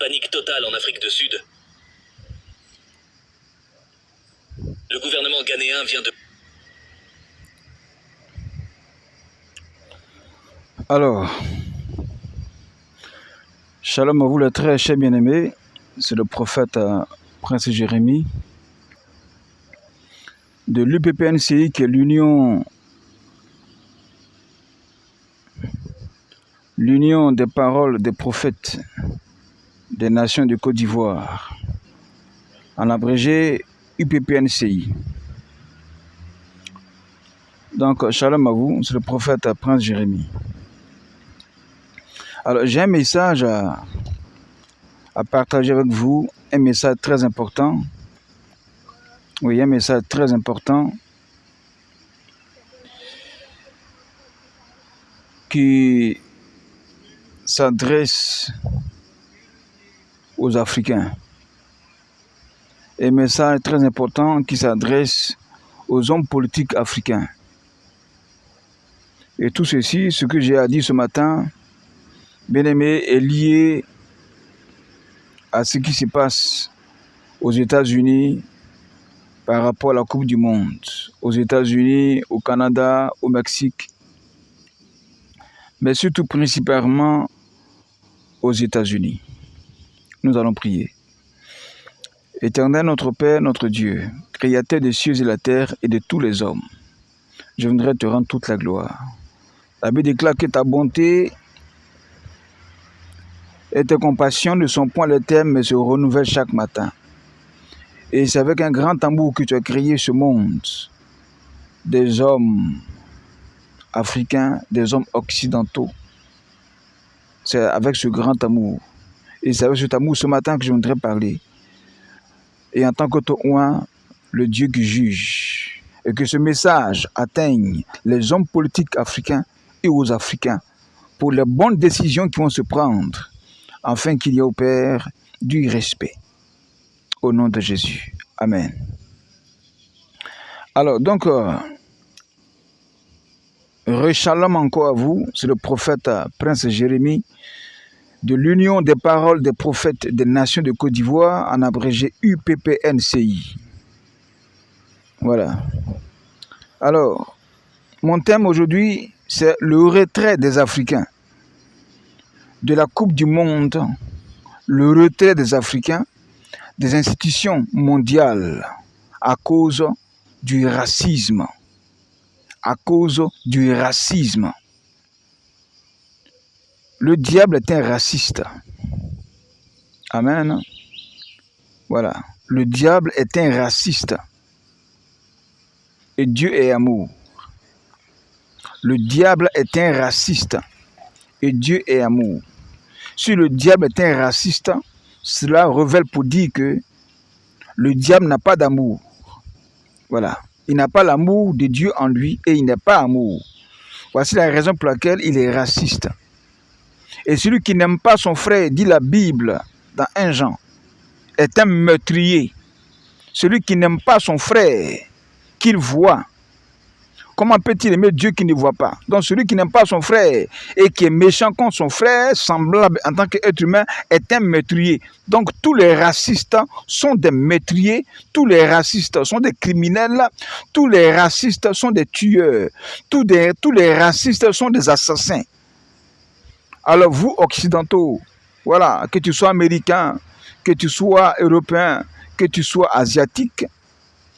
panique totale en Afrique du Sud. Le gouvernement ghanéen vient de... Alors, shalom à vous les très chers bien-aimés, c'est le prophète Prince Jérémie de l'UPPNCI qui est l'Union des paroles des prophètes des nations de Côte d'Ivoire, en abrégé UPPNCI. Donc, shalom à vous, c'est le prophète Prince Jérémie. Alors, j'ai un message à partager avec vous, un message très important. Oui, un message très important qui s'adresse aux Africains. Un message très important qui s'adresse aux hommes politiques africains. Et tout ceci, ce que j'ai à dire ce matin, bien aimé, est lié à ce qui se passe aux États-Unis par rapport à la Coupe du Monde. Aux États-Unis, au Canada, au Mexique, mais surtout principalement aux États-Unis. Nous allons prier. Éternel notre Père, notre Dieu, Créateur des cieux et de la terre et de tous les hommes, je voudrais te rendre toute la gloire. La Bible déclare que ta bonté et tes compassions ne sont point les termes, mais se renouvellent chaque matin. Et c'est avec un grand amour que tu as créé ce monde, des hommes africains, des hommes occidentaux. C'est avec ce grand amour. Et c'est avec cet amour ce matin que je voudrais parler. Et en tant que toi, le Dieu qui juge, et que ce message atteigne les hommes politiques africains et aux Africains pour les bonnes décisions qui vont se prendre, afin qu'il y ait au Père du respect. Au nom de Jésus. Amen. Alors, donc, shalom encore à vous, c'est le prophète Prince Jérémie de l'Union des paroles des prophètes des nations de Côte d'Ivoire, en abrégé UPPNCI. Voilà. Alors, mon thème aujourd'hui, c'est le retrait des Africains de la Coupe du Monde, le retrait des Africains des institutions mondiales à cause du racisme. À cause du racisme. Le diable est un raciste. Amen. Voilà. Le diable est un raciste. Et Dieu est amour. Le diable est un raciste. Et Dieu est amour. Si le diable est un raciste, cela révèle pour dire que le diable n'a pas d'amour. Voilà. Il n'a pas l'amour de Dieu en lui et il n'est pas amour. Voici la raison pour laquelle il est raciste. Et celui qui n'aime pas son frère, dit la Bible dans 1 Jean, est un meurtrier. Celui qui n'aime pas son frère, qu'il voit, comment peut-il aimer Dieu qui ne voit pas? Donc celui qui n'aime pas son frère et qui est méchant contre son frère, semblable en tant qu'être humain, est un meurtrier. Donc tous les racistes sont des meurtriers, tous les racistes sont des criminels, tous les racistes sont des tueurs, tous les racistes sont des assassins. Alors vous, occidentaux, voilà, que tu sois américain, que tu sois européen, que tu sois asiatique,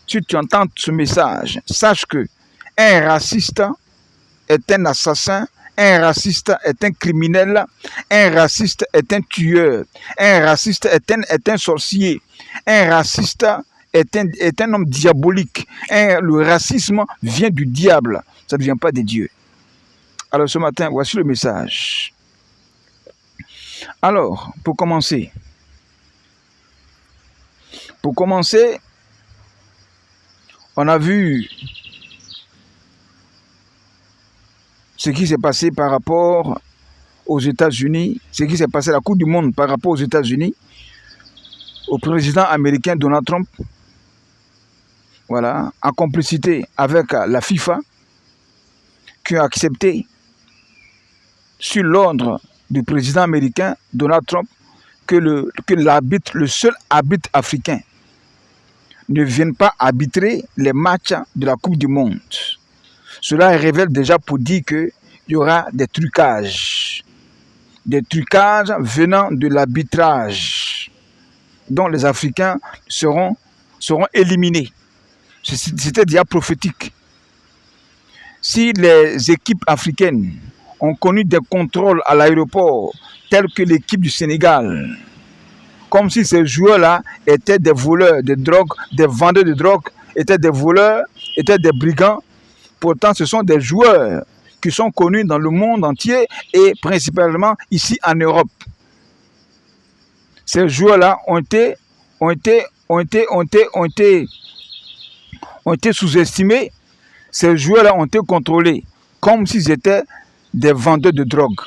si tu entends ce message, sache que un raciste est un assassin, un raciste est un criminel, un raciste est un tueur, un raciste est un sorcier, un raciste est un homme diabolique. Le racisme vient du diable, ça ne vient pas des dieux. Alors ce matin, voici le message. Alors, pour commencer, on a vu ce qui s'est passé par rapport aux États-Unis, ce qui s'est passé à la Coupe du Monde par rapport aux États-Unis, au président américain Donald Trump, voilà, en complicité avec la FIFA, qui a accepté, sur l'ordre du président américain Donald Trump, que l'arbitre, le seul arbitre africain, ne vienne pas arbitrer les matchs de la Coupe du Monde. Cela révèle déjà pour dire qu'il y aura des trucages venant de l'arbitrage, dont les Africains seront éliminés. C'était déjà prophétique. Si les équipes africaines ont connu des contrôles à l'aéroport, tels que l'équipe du Sénégal, comme si ces joueurs-là étaient des voleurs de drogue, des vendeurs de drogue, étaient des voleurs, étaient des brigands. Pourtant, ce sont des joueurs qui sont connus dans le monde entier et principalement ici en Europe. Ces joueurs-là ont été sous-estimés. Ces joueurs-là ont été contrôlés comme s'ils étaient des vendeurs de drogue.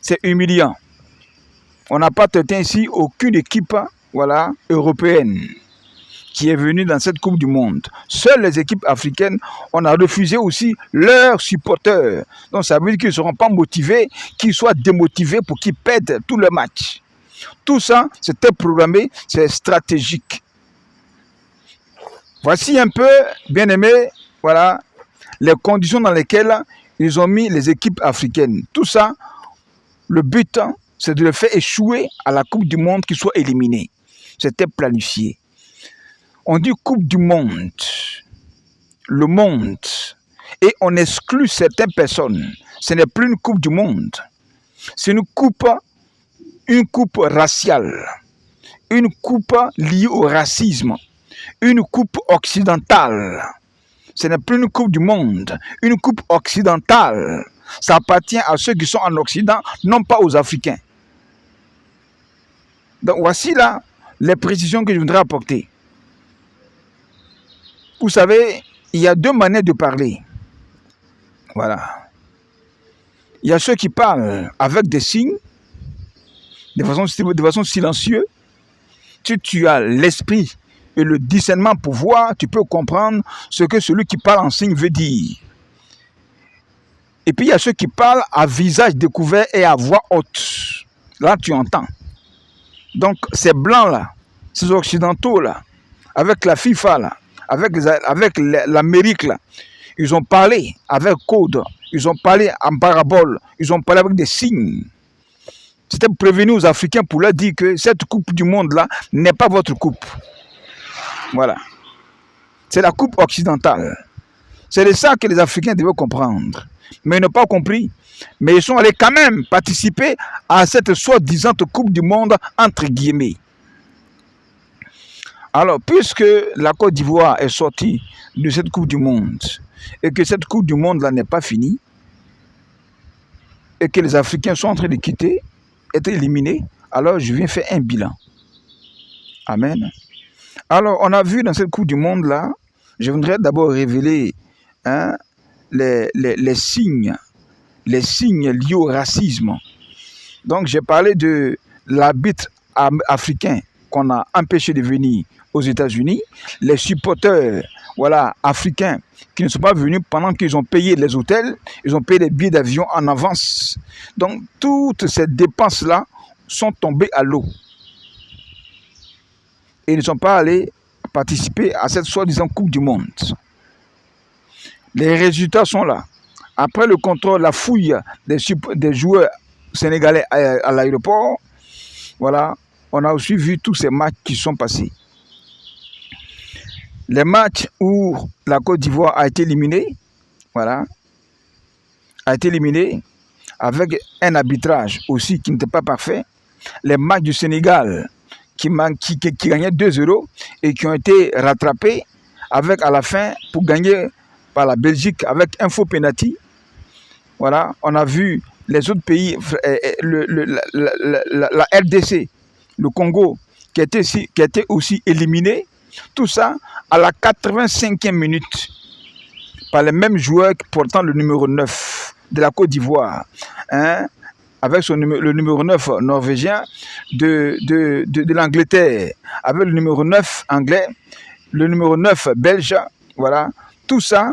C'est humiliant. On n'a pas traité ici aucune équipe européenne qui est venue dans cette Coupe du Monde. Seules les équipes africaines, on a refusé aussi leurs supporters. Donc ça veut dire qu'ils ne seront pas motivés, qu'ils soient démotivés pour qu'ils perdent tout le match. Tout ça, c'était programmé, c'est stratégique. Voici un peu, bien aimé, les conditions dans lesquelles ils ont mis les équipes africaines. Tout ça, le but, c'est de les faire échouer à la Coupe du Monde, qu'ils soient éliminés. C'était planifié. On dit Coupe du Monde, le monde, et on exclut certaines personnes. Ce n'est plus une Coupe du Monde. C'est une coupe raciale, une coupe liée au racisme, une coupe occidentale. Ce n'est plus une coupe du monde, une coupe occidentale. Ça appartient à ceux qui sont en Occident, non pas aux Africains. Donc voici là les précisions que je voudrais apporter. Vous savez, il y a deux manières de parler. Voilà. Il y a ceux qui parlent avec des signes, de façon silencieuse. Si tu as l'esprit et le discernement pour voir, tu peux comprendre ce que celui qui parle en signe veut dire. Et puis il y a ceux qui parlent à visage découvert et à voix haute. Là, tu entends. Donc, ces blancs-là, ces occidentaux-là, avec la FIFA, là, avec l'Amérique, là, ils ont parlé avec code, ils ont parlé en parabole, ils ont parlé avec des signes. C'était prévenu aux Africains pour leur dire que cette coupe du monde-là n'est pas votre coupe. Voilà. C'est la coupe occidentale. C'est de ça que les Africains devaient comprendre. Mais ils n'ont pas compris. Mais ils sont allés quand même participer à cette soi-disant coupe du monde, entre guillemets. Alors, puisque la Côte d'Ivoire est sortie de cette coupe du monde, et que cette coupe du monde-là n'est pas finie, et que les Africains sont en train de quitter, être éliminés, alors je viens faire un bilan. Amen. Alors, on a vu dans cette coupe du monde-là, je voudrais d'abord révéler les signes liés au racisme. Donc, j'ai parlé de l'arbitre africain qu'on a empêché de venir aux États-Unis, les supporters africains qui ne sont pas venus pendant qu'ils ont payé les hôtels, ils ont payé les billets d'avion en avance. Donc, toutes ces dépenses-là sont tombées à l'eau. Et ils ne sont pas allés participer à cette soi-disant Coupe du Monde. Les résultats sont là. Après le contrôle, la fouille des joueurs sénégalais à l'aéroport, on a aussi vu tous ces matchs qui sont passés. Les matchs où la Côte d'Ivoire a été éliminée, avec un arbitrage aussi qui n'était pas parfait. Les matchs du Sénégal qui gagnaient 2-0 et qui ont été rattrapés avec à la fin pour gagner par la Belgique avec un faux penalty. Voilà, on a vu les autres pays, la RDC, le Congo, qui était aussi éliminé. Tout ça à la 85e minute par les mêmes joueurs portant le numéro 9 de la Côte d'Ivoire. Avec le numéro 9 norvégien de l'Angleterre, avec le numéro 9 anglais, le numéro 9 belge. Voilà, tout ça,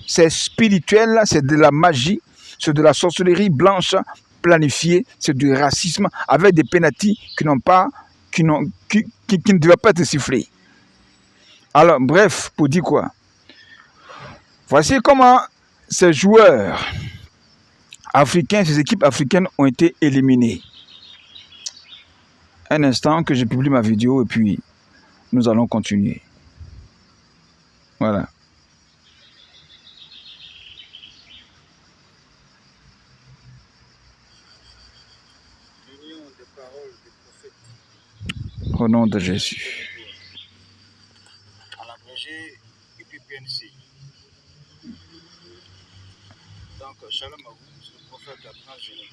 c'est spirituel, c'est de la magie, c'est de la sorcellerie blanche planifié, c'est du racisme avec des pénaltys qui ne devaient pas être sifflés. Alors, bref, pour dire quoi? Voici comment ces joueurs africains, ces équipes africaines ont été éliminées. Un instant que je publie ma vidéo et puis nous allons continuer. Voilà. Au nom de Jésus. En abrégé, UPPNC. Donc, shalom à vous, c'est le prophète de la transgénie.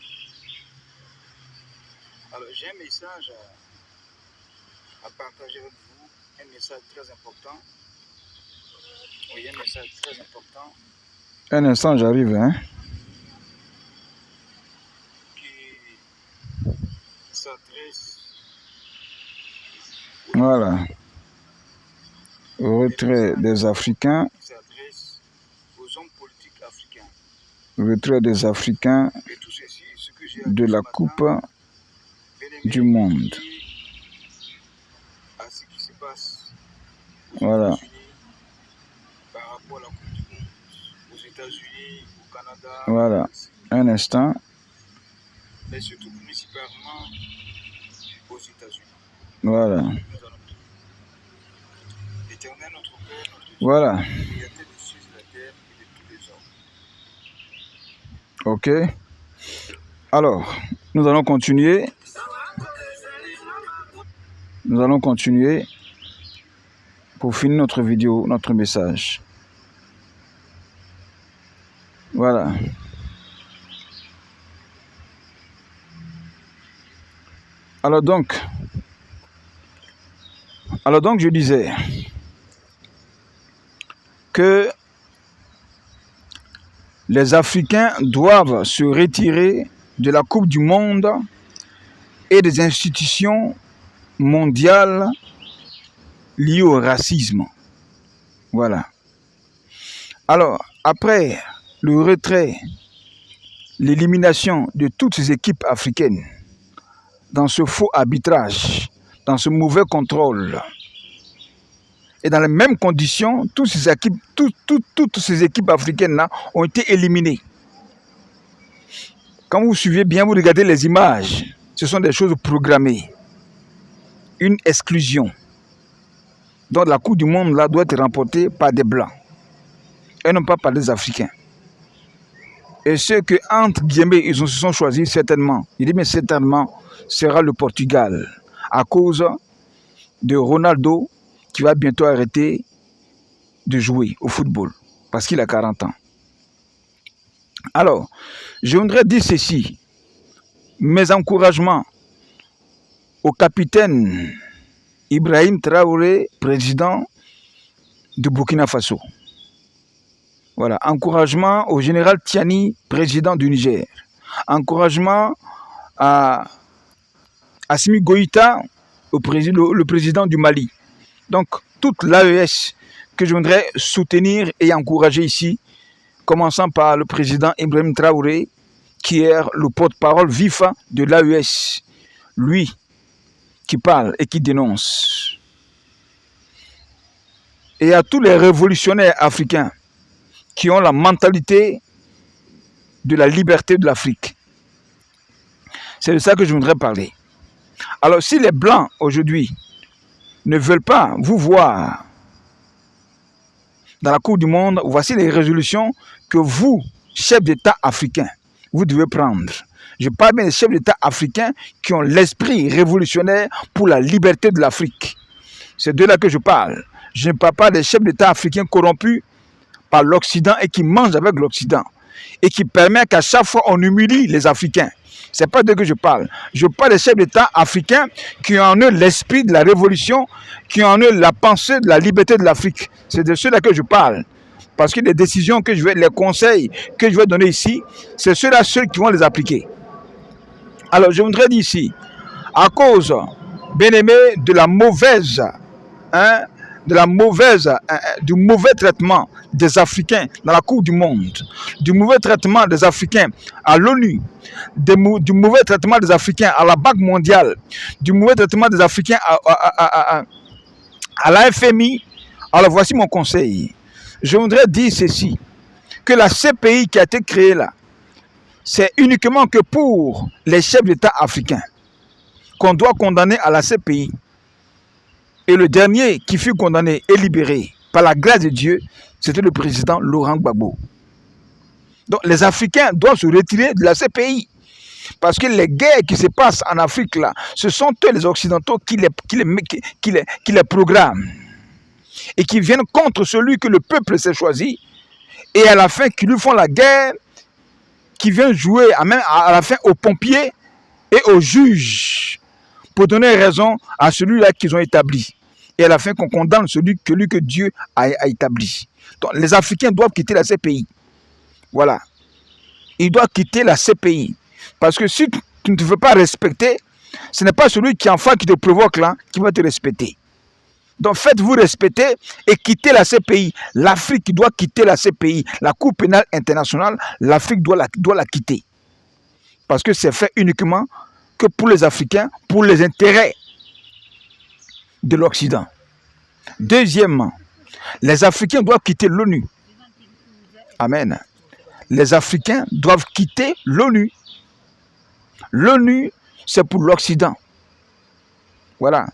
Alors, j'ai un message à partager avec vous, un message très important. Oui, un message très important. Un instant, j'arrive, hein. Qui s'adresse. Voilà. Au retrait des Africains. Qui s'adresse aux hommes politiques africains. Retrait des Africains Et tout ceci, ce que j'ai de la Coupe du Monde. À ce qui se passe Voilà. par rapport à la Coupe du Monde, aux États-Unis, au Canada, Voilà. Un instant. mais surtout principalement aux États-Unis. Voilà. Nous allons l'Éternel, notre Père, notre Dieu, Voilà. créateur des cieux et de la terre et de tous les hommes. OK. Alors, nous allons continuer. Nous allons continuer pour finir notre vidéo, notre message. Voilà. Alors donc, je disais que les Africains doivent se retirer de la Coupe du Monde et des institutions mondiales liées au racisme. Voilà. Alors, après le retrait, l'élimination de toutes ces équipes africaines, dans ce faux arbitrage, dans ce mauvais contrôle, et dans les mêmes conditions, toutes ces équipes africaines-là ont été éliminées. Quand vous suivez bien, vous regardez les images, ce sont des choses programmées. Une exclusion. Donc la Coupe du Monde là doit être remportée par des Blancs et non pas par des Africains. Et ceux que, entre guillemets, ils se sont choisis certainement, il dit mais certainement, sera le Portugal, à cause de Ronaldo qui va bientôt arrêter de jouer au football, parce qu'il a 40 ans. Alors, je voudrais dire ceci, mes encouragements au capitaine Ibrahim Traoré, président de Burkina Faso. Voilà, encouragement au général Tiani, président du Niger. Encouragement à Assimi Goïta, le président du Mali. Donc, toute l'AES que je voudrais soutenir et encourager ici, commençant par le président Ibrahim Traoré, qui est le porte-parole vif de l'AES. Lui qui parle et qui dénonce. Et à tous les révolutionnaires africains qui ont la mentalité de la liberté de l'Afrique. C'est de ça que je voudrais parler. Alors, si les Blancs, aujourd'hui, ne veulent pas vous voir dans la Coupe du Monde, voici les résolutions que vous, chefs d'État africains, vous devez prendre. Je parle bien des chefs d'État africains qui ont l'esprit révolutionnaire pour la liberté de l'Afrique. C'est de là que je parle. Je ne parle pas des chefs d'État africains corrompus par l'Occident et qui mangent avec l'Occident et qui permettent qu'à chaque fois on humilie les Africains. Ce n'est pas de ce que je parle. Je parle des chefs d'État africains qui ont en eux l'esprit de la révolution, qui ont en eux la pensée de la liberté de l'Afrique. C'est de ceux-là que je parle. Parce que les décisions que je vais, les conseils que je vais donner ici, c'est ceux-là qui vont les appliquer. Alors je voudrais dire ici, à cause, bien aimé, du mauvais traitement des Africains dans la Coupe du Monde, du mauvais traitement des Africains à l'ONU, du mauvais traitement des Africains à la Banque mondiale, du mauvais traitement des Africains à la FMI, alors voici mon conseil. Je voudrais dire ceci, que la CPI qui a été créée là, c'est uniquement que pour les chefs d'État africains qu'on doit condamner à la CPI. Et le dernier qui fut condamné et libéré par la grâce de Dieu, c'était le président Laurent Gbagbo. Donc les Africains doivent se retirer de la CPI. Parce que les guerres qui se passent en Afrique là, ce sont eux les Occidentaux qui les programment. Et qui viennent contre celui que le peuple s'est choisi. Et à la fin, qui lui font la guerre, qui viennent jouer à la fin aux pompiers et aux juges pour donner raison à celui-là qu'ils ont établi. Et à la fin, qu'on condamne celui que Dieu a établi. Donc, les Africains doivent quitter la CPI. Voilà. Ils doivent quitter la CPI. Parce que si tu ne te veux pas respecter, ce n'est pas celui qui enfin qui te provoque là qui va te respecter. Donc faites-vous respecter et quittez la CPI. L'Afrique doit quitter la CPI. La Cour pénale internationale, l'Afrique doit la quitter. Parce que c'est fait uniquement que pour les Africains, pour les intérêts de l'Occident. Deuxièmement, les Africains doivent quitter l'ONU. Amen. Les Africains doivent quitter l'ONU. L'ONU, c'est pour l'Occident. Voilà.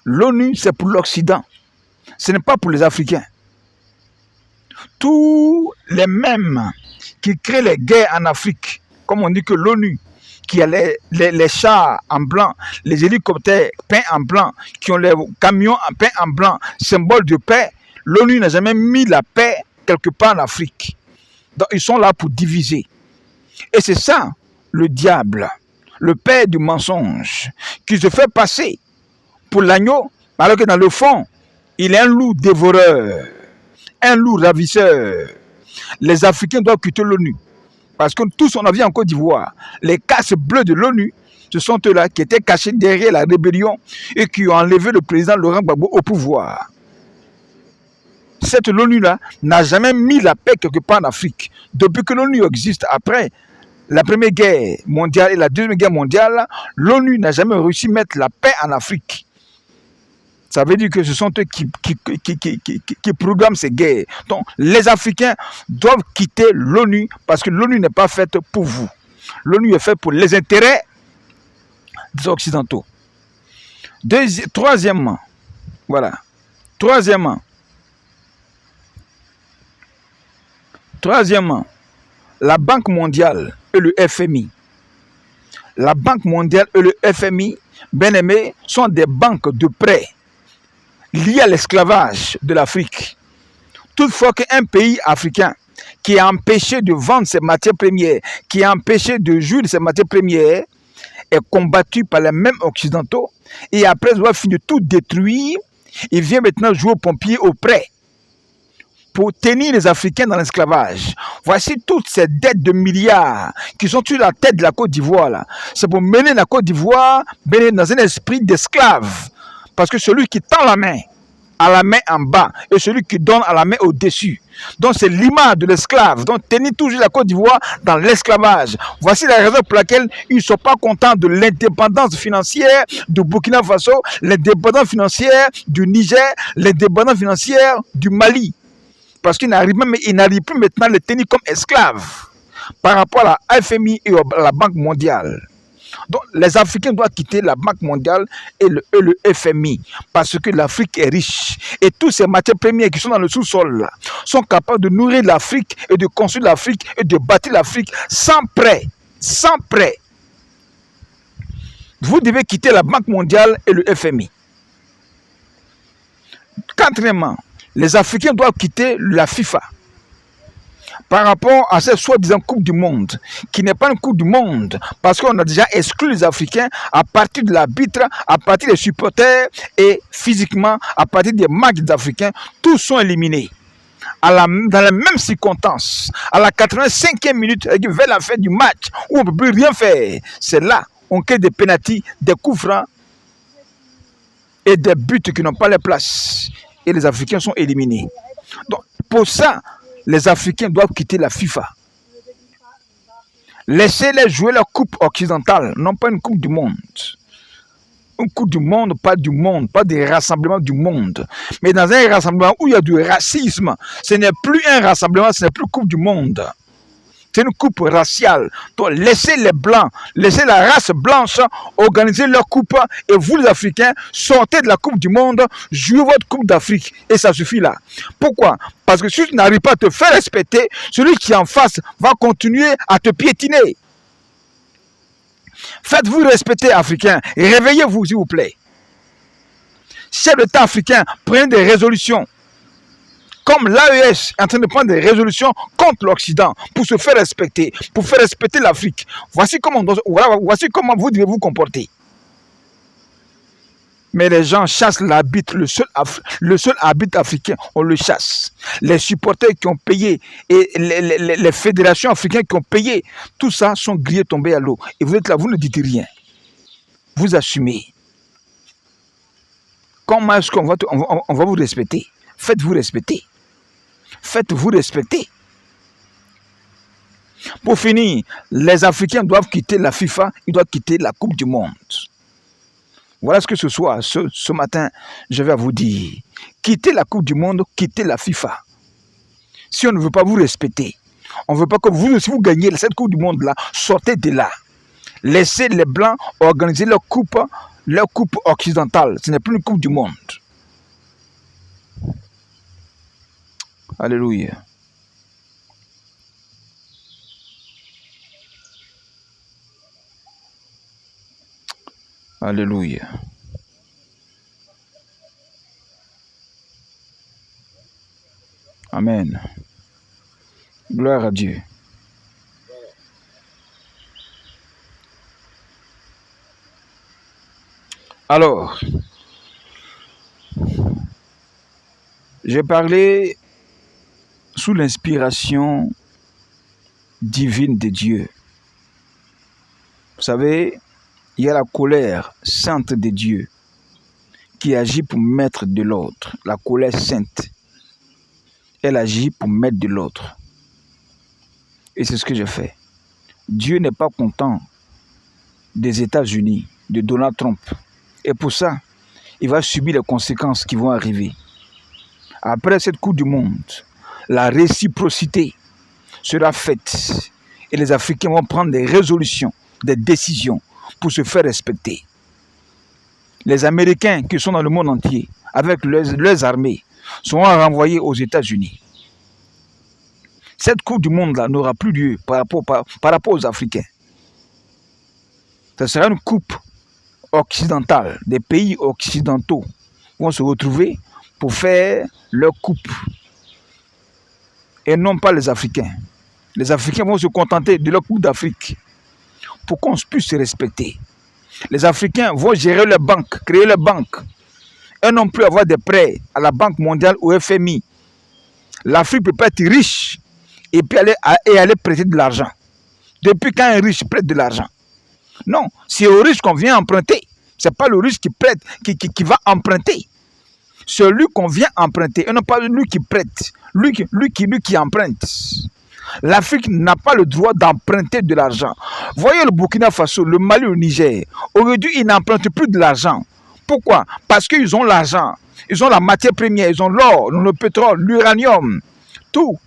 L'ONU, c'est pour l'Occident. Ce n'est pas pour les Africains. Tous les mêmes qui créent les guerres en Afrique, comme on dit que l'ONU, qui a les chars en blanc, les hélicoptères peints en blanc, qui ont les camions peints en blanc, symbole de paix, l'ONU n'a jamais mis la paix quelque part en Afrique. Donc ils sont là pour diviser. Et c'est ça, le diable, le père du mensonge, qui se fait passer pour l'agneau, alors que dans le fond, il est un loup dévoreur, un loup ravisseur. Les Africains doivent quitter l'ONU. Parce que tous on a vu en Côte d'Ivoire, les casques bleus de l'ONU, ce sont eux-là qui étaient cachés derrière la rébellion et qui ont enlevé le président Laurent Gbagbo au pouvoir. Cette l'ONU-là n'a jamais mis la paix quelque part en Afrique. Depuis que l'ONU existe, après la Première Guerre mondiale et la Deuxième Guerre mondiale, l'ONU n'a jamais réussi à mettre la paix en Afrique. Ça veut dire que ce sont eux qui programment ces guerres. Donc, les Africains doivent quitter l'ONU parce que l'ONU n'est pas faite pour vous. L'ONU est faite pour les intérêts des Occidentaux. Troisièmement, voilà. Troisièmement, la Banque mondiale et le FMI. La Banque mondiale et le FMI, bien aimés, sont des banques de prêt liées à l'esclavage de l'Afrique. Toutefois qu'un pays africain qui est empêché de vendre ses matières premières, qui est empêché de jouir de ses matières premières, est combattu par les mêmes Occidentaux, et après avoir fini de tout détruire, il vient maintenant jouer aux pompiers au prêt pour tenir les Africains dans l'esclavage. Voici toutes ces dettes de milliards qui sont sur la tête de la Côte d'Ivoire là. C'est pour mener la Côte d'Ivoire dans un esprit d'esclave. Parce que celui qui tend la main à la main en bas et celui qui donne à la main au-dessus. Donc c'est l'image de l'esclave. Donc tenir toujours la Côte d'Ivoire dans l'esclavage. Voici la raison pour laquelle ils ne sont pas contents de l'indépendance financière du Burkina Faso, l'indépendance financière du Niger, l'indépendance financière du Mali. Parce qu'ils n'arrivent plus maintenant à les tenir comme esclaves par rapport à la FMI et à la Banque mondiale. Donc, les Africains doivent quitter la Banque mondiale et le FMI parce que l'Afrique est riche. Et toutes ces matières premières qui sont dans le sous-sol sont capables de nourrir l'Afrique et de construire l'Afrique et de bâtir l'Afrique sans prêt. Sans prêt. Vous devez quitter la Banque mondiale et le FMI. Quatrièmement, les Africains doivent quitter la FIFA. Par rapport à cette soi-disant Coupe du Monde, qui n'est pas une Coupe du Monde, parce qu'on a déjà exclu les Africains à partir de l'arbitre, à partir des supporters et physiquement, à partir des matchs des Africains, tous sont éliminés. Dans les mêmes circonstances, à la 85e minute, vers la fin du match, où on ne peut plus rien faire, c'est là on crée des pénaltys, des coups francs et des buts qui n'ont pas leur place. Et les Africains sont éliminés. Donc, Pour ça, les Africains doivent quitter la FIFA. Laissez-les jouer la coupe occidentale, non pas une coupe du monde. Une coupe du monde, pas des rassemblements du monde. Mais dans un rassemblement où il y a du racisme, ce n'est plus un rassemblement, ce n'est plus coupe du monde. C'est une coupe raciale. Donc laissez les Blancs, laissez la race blanche organiser leur coupe et vous les Africains, sortez de la coupe du monde, jouez votre coupe d'Afrique et ça suffit là. Pourquoi? Parce que si tu n'arrives pas à te faire respecter, celui qui est en face va continuer à te piétiner. Faites-vous respecter, Africains, et réveillez-vous s'il vous plaît. Chefs d'État africains, prenez des résolutions. Comme l'AES est en train de prendre des résolutions contre l'Occident pour se faire respecter, pour faire respecter l'Afrique. Voici comment vous devez vous comporter. Mais les gens chassent l'arbitre, le seul arbitre africain, on le chasse. Les supporters qui ont payé et les fédérations africaines qui ont payé, tout ça sont grillés, tombés à l'eau. Et vous êtes là, vous ne dites rien. Vous assumez. Comment est-ce qu'on va vous respecter? Faites-vous respecter. Faites-vous respecter. Pour finir, les Africains doivent quitter la FIFA, ils doivent quitter la Coupe du Monde. Voilà ce que ce matin, je vais vous dire. Quittez la Coupe du Monde, quittez la FIFA. Si on ne veut pas vous respecter, on ne veut pas que vous aussi vous gagnez cette Coupe du Monde-là, sortez de là. Laissez les Blancs organiser leur coupe occidentale. Ce n'est plus une Coupe du Monde. Alléluia. Alléluia. Amen. Gloire à Dieu. Alors, j'ai parlé sous l'inspiration divine de Dieu. Vous savez, il y a la colère sainte de Dieu qui agit pour mettre de l'ordre. La colère sainte, elle agit pour mettre de l'ordre. Et c'est ce que j'ai fait. Dieu n'est pas content des États-Unis, de Donald Trump. Et pour ça, il va subir les conséquences qui vont arriver. Après cette Coupe du Monde, la réciprocité sera faite et les Africains vont prendre des résolutions, des décisions pour se faire respecter. Les Américains qui sont dans le monde entier, avec leurs armées, seront renvoyés aux États-Unis. Cette Coupe du Monde-là n'aura plus lieu par rapport aux Africains. Ce sera une coupe occidentale. Des pays occidentaux vont se retrouver pour faire leur coupe. Et non pas les Africains. Les Africains vont se contenter de leur coupe d'Afrique pour qu'on puisse se respecter. Les Africains vont gérer leurs banques, créer leurs banques. Et non plus avoir des prêts à la Banque mondiale ou FMI. L'Afrique peut pas être riche et puis aller prêter de l'argent. Depuis quand un riche prête de l'argent? Non, c'est au riche qu'on vient emprunter. Ce n'est pas le riche qui prête, qui va emprunter. C'est lui qu'on vient emprunter et non pas lui qui prête, lui qui emprunte. L'Afrique n'a pas le droit d'emprunter de l'argent. Voyez le Burkina Faso, le Mali, le Niger. Aujourd'hui, ils n'empruntent plus de l'argent. Pourquoi? Parce qu'ils ont l'argent. Ils ont la matière première, ils ont l'or, le pétrole, l'uranium, tout.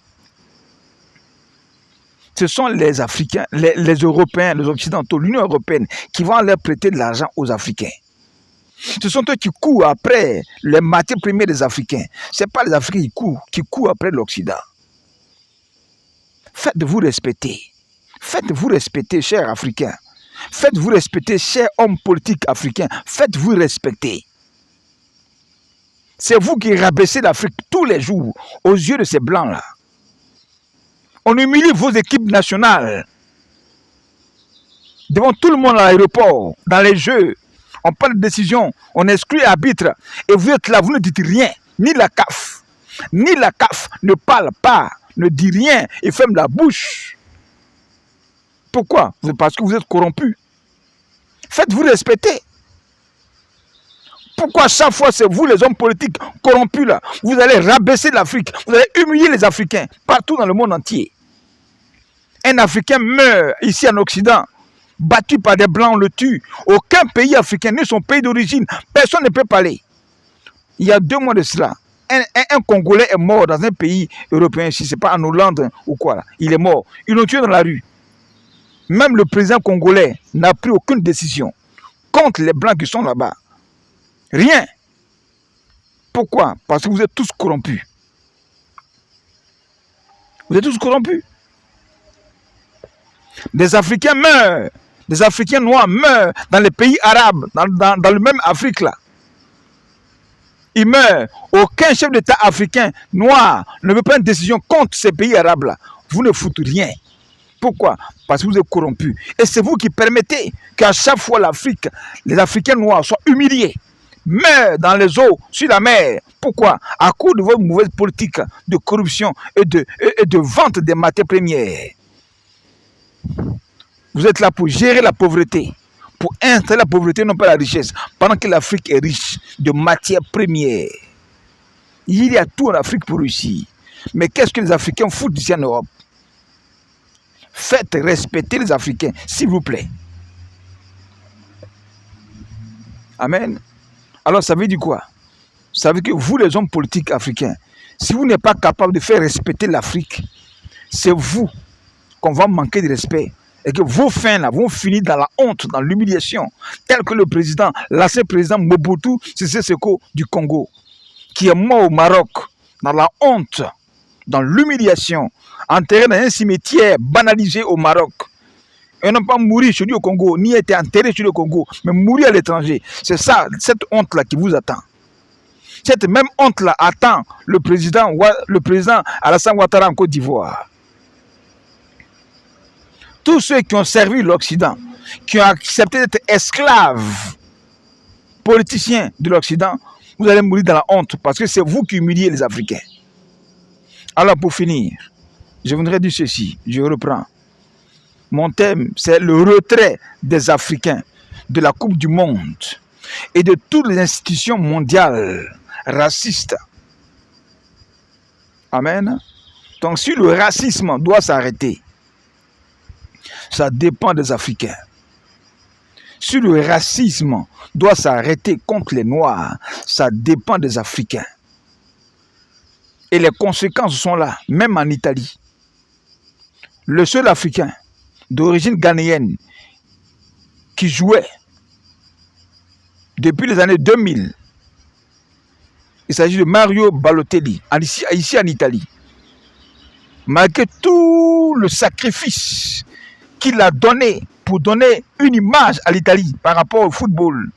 Ce sont les Africains, les Européens, les Occidentaux, l'Union européenne qui vont leur prêter de l'argent aux Africains. Ce sont eux qui courent après les matières premières des Africains. Ce n'est pas les Africains qui courent après l'Occident. Faites-vous respecter. Faites-vous respecter, chers Africains. Faites-vous respecter, chers hommes politiques africains. Faites-vous respecter. C'est vous qui rabaissez l'Afrique tous les jours aux yeux de ces blancs-là. On humilie vos équipes nationales. Devant tout le monde à l'aéroport, dans les jeux. On parle de décision, on exclut l'arbitre. Et vous êtes là, vous ne dites rien. Ni la CAF. Ni la CAF ne parle pas, ne dit rien et ferme la bouche. Pourquoi? Parce que vous êtes corrompus. Faites-vous respecter. Pourquoi chaque fois c'est vous les hommes politiques corrompus là, vous allez rabaisser l'Afrique, vous allez humilier les Africains partout dans le monde entier. Un Africain meurt ici en Occident, battu par des Blancs, on le tue. Aucun pays africain, ni son pays d'origine, personne ne peut parler. Il y a 2 mois de cela, un Congolais est mort dans un pays européen, si ce n'est pas en Hollande ou quoi, là. Il est mort. Ils l'ont tué dans la rue. Même le président congolais n'a pris aucune décision contre les Blancs qui sont là-bas. Rien. Pourquoi? Parce que vous êtes tous corrompus. Vous êtes tous corrompus. Des Africains meurent. Des Africains noirs meurent dans les pays arabes, dans le même Afrique là. Ils meurent. Aucun chef d'État africain noir ne veut prendre une décision contre ces pays arabes là. Vous ne foutez rien. Pourquoi? Parce que vous êtes corrompus. Et c'est vous qui permettez qu'à chaque fois l'Afrique, les Africains noirs soient humiliés, meurent dans les eaux, sur la mer. Pourquoi? À cause de votre mauvaise politique de corruption et de vente des matières premières. Vous êtes là pour gérer la pauvreté, pour installer la pauvreté, non pas la richesse, pendant que l'Afrique est riche de matières premières. Il y a tout en Afrique pour réussir. Mais qu'est-ce que les Africains foutent ici en Europe? Faites respecter les Africains, s'il vous plaît. Amen. Alors ça veut dire quoi? Ça veut dire que vous, les hommes politiques africains, si vous n'êtes pas capable de faire respecter l'Afrique, c'est vous qu'on va manquer de respect. Et que vos fins là vont finir dans la honte, dans l'humiliation, tel que le président, l'ancien président Mobutu Sese Seko du Congo, qui est mort au Maroc, dans la honte, dans l'humiliation, enterré dans un cimetière banalisé au Maroc. Et non pas mourir chez lui au Congo, ni être enterré chez lui au Congo, mais mourir à l'étranger. C'est ça, cette honte-là qui vous attend. Cette même honte-là attend le président Alassane Ouattara en Côte d'Ivoire. Tous ceux qui ont servi l'Occident, qui ont accepté d'être esclaves politiciens de l'Occident, vous allez mourir dans la honte parce que c'est vous qui humiliez les Africains. Alors pour finir, je voudrais dire ceci, je reprends. Mon thème, c'est le retrait des Africains de la Coupe du Monde et de toutes les institutions mondiales racistes. Amen. Donc si le racisme doit s'arrêter, ça dépend des Africains. Si le racisme doit s'arrêter contre les Noirs, ça dépend des Africains. Et les conséquences sont là, même en Italie. Le seul Africain d'origine ghanéenne qui jouait depuis les années 2000, il s'agit de Mario Balotelli, ici en Italie. Malgré tout le sacrifice qu'il a donné pour donner une image à l'Italie par rapport au football,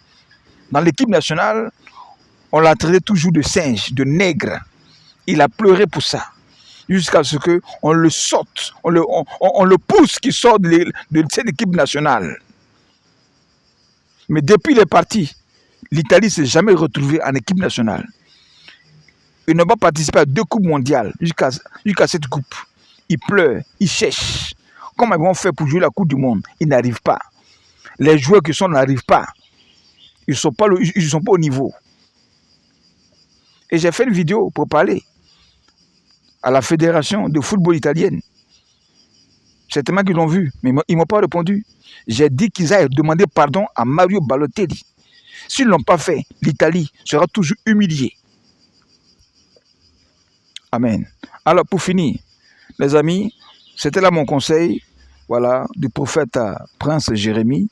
dans l'équipe nationale, on l'a traité toujours de singe, de nègre. Il a pleuré pour ça. Jusqu'à ce qu'on le sorte, on le pousse qu'il sorte de cette équipe nationale. Mais depuis qu'il est parti, l'Italie ne s'est jamais retrouvée en équipe nationale. Il n'a pas participé à 2 coupes mondiales jusqu'à cette coupe. Il pleure, il cherche. Comment ils vont faire pour jouer la Coupe du Monde? Ils n'arrivent pas. Les joueurs qui sont n'arrivent pas. Ils ne sont pas au niveau. Et j'ai fait une vidéo pour parler à la fédération de football italienne. Certainement qu'ils l'ont vu, mais ils ne m'ont pas répondu. J'ai dit qu'ils aillent demander pardon à Mario Balotelli. S'ils ne l'ont pas fait, l'Italie sera toujours humiliée. Amen. Alors pour finir, les amis, c'était là mon conseil, voilà, du prophète Prince Jérémie.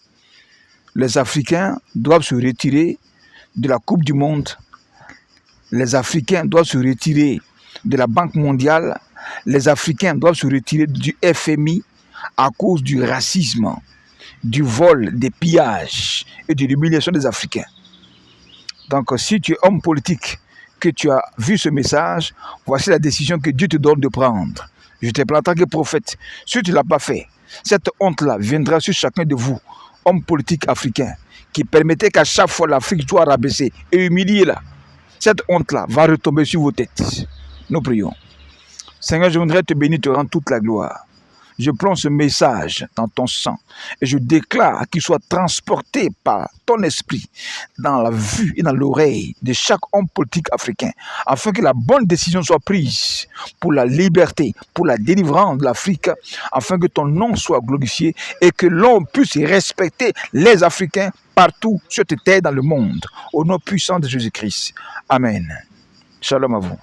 Les Africains doivent se retirer de la Coupe du Monde. Les Africains doivent se retirer de la Banque mondiale. Les Africains doivent se retirer du FMI à cause du racisme, du vol, des pillages et de l'humiliation des Africains. Donc si tu es homme politique, que tu as vu ce message, voici la décision que Dieu te donne de prendre. Je te prends en tant que prophète. Si tu ne l'as pas fait, cette honte-là viendra sur chacun de vous, hommes politiques africains, qui permettez qu'à chaque fois l'Afrique soit rabaissée et humiliée là. Cette honte-là va retomber sur vos têtes. Nous prions. Seigneur, je voudrais te bénir, te rendre toute la gloire. Je prends ce message dans ton sang et je déclare qu'il soit transporté par ton esprit dans la vue et dans l'oreille de chaque homme politique africain, afin que la bonne décision soit prise pour la liberté, pour la délivrance de l'Afrique, afin que ton nom soit glorifié et que l'on puisse respecter les Africains partout sur cette terre dans le monde. Au nom puissant de Jésus-Christ. Amen. Shalom à vous.